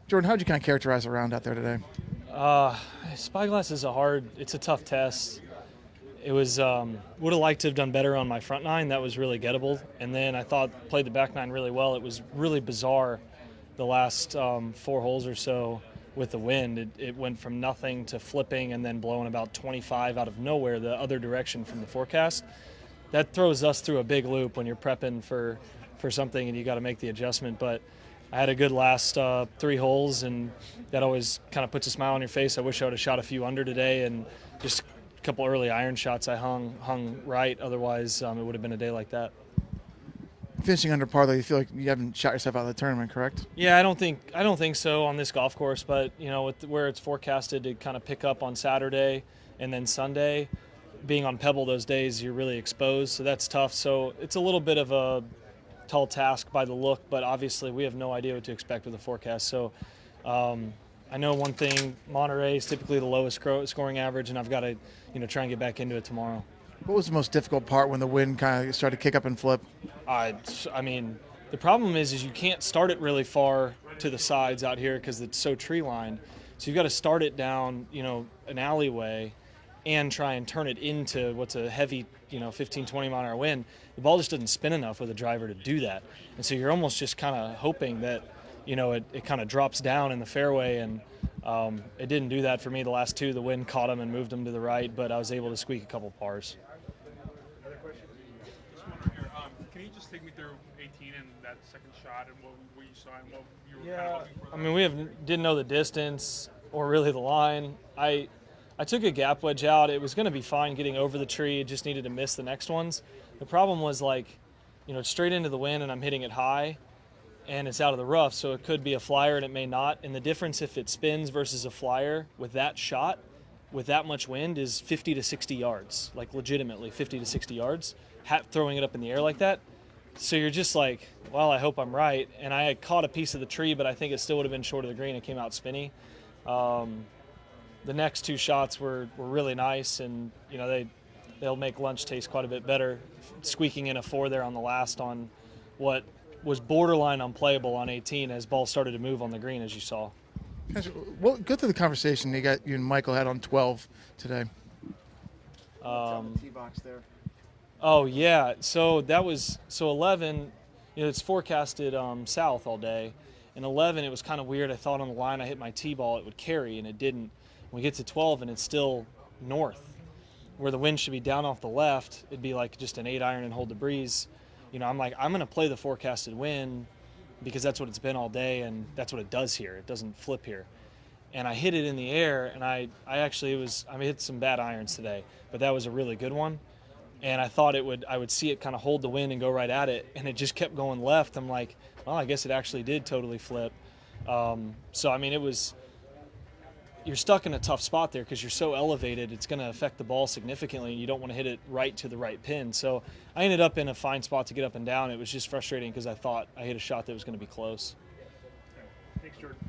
Jordan, how'd you kind of characterize the round out there today? Spyglass is it's a tough test. It was, would have liked to have done better on my front nine. That was really gettable. And then I thought played the back nine really well. It was really bizarre the last 4 holes or so with the wind. It went from nothing to flipping and then blowing about 25 out of nowhere the other direction from the forecast. That throws us through a big loop when you're prepping for something and you got to make the adjustment. But I had a good last 3 holes, and that always kind of puts a smile on your face. I wish I would have shot a few under today, and just a couple early iron shots I hung right. Otherwise, it would have been a day like that. Finishing under par, though, you feel like you haven't shot yourself out of the tournament, correct? Yeah, I don't think so on this golf course. But where it's forecasted to kind of pick up on Saturday and then Sunday, being on Pebble those days, you're really exposed. So that's tough. So it's a little bit of a tall task by the look, but obviously we have no idea what to expect with the forecast. So I know one thing: Monterey is typically the lowest scoring average, and I've got to try and get back into it tomorrow. What was the most difficult part when the wind kind of started to kick up and flip? I mean, the problem is you can't start it really far to the sides out here because it's so tree lined. So you've got to start it down, an alleyway, and try and turn it into what's a heavy, 15, 20 mile an hour wind. The ball just doesn't spin enough with a driver to do that. And so you're almost just kind of hoping that, it kind of drops down in the fairway. And it didn't do that for me the last 2. The wind caught them and moved them to the right, but I was able to squeak a couple pars. Another question? Just one here. Can you just take me through 18 and that second shot and what you saw and what you were kind of hoping for? I mean, didn't know the distance or really the line. I took a gap wedge out. It was going to be fine getting over the tree. It just needed to miss the next ones. The problem was it's straight into the wind and I'm hitting it high and it's out of the rough, so it could be a flyer and it may not. And the difference if it spins versus a flyer with that shot, with that much wind, is 50 to 60 yards, like legitimately 50 to 60 yards, throwing it up in the air like that. So you're just like, well, I hope I'm right. And I had caught a piece of the tree, but I think it still would have been short of the green. It came out spinny. The next 2 shots were really nice, and they'll make lunch taste quite a bit better. Squeaking in a 4 there on the last on what was borderline unplayable on 18 as ball started to move on the green, as you saw. Guys, well, go through the conversation you and Michael had on 12 today. Tee box there. Oh yeah, so 11. It's forecasted south all day, and 11 it was kind of weird. I thought on the line I hit my tee ball it would carry, and it didn't. When we get to 12 and it's still north, where the wind should be down off the left, it'd be like just an 8 iron and hold the breeze. I'm like, I'm going to play the forecasted wind because that's what it's been all day, and that's what it does here. It doesn't flip here. And I hit it in the air, and I hit some bad irons today, but that was a really good one. And I thought I would see it kind of hold the wind and go right at it, and it just kept going left. I'm like, well, I guess it actually did totally flip. So I mean, you're stuck in a tough spot there because you're so elevated. It's going to affect the ball significantly, and you don't want to hit it right to the right pin. So I ended up in a fine spot to get up and down. It was just frustrating because I thought I hit a shot that was going to be close. Thanks, Jordan.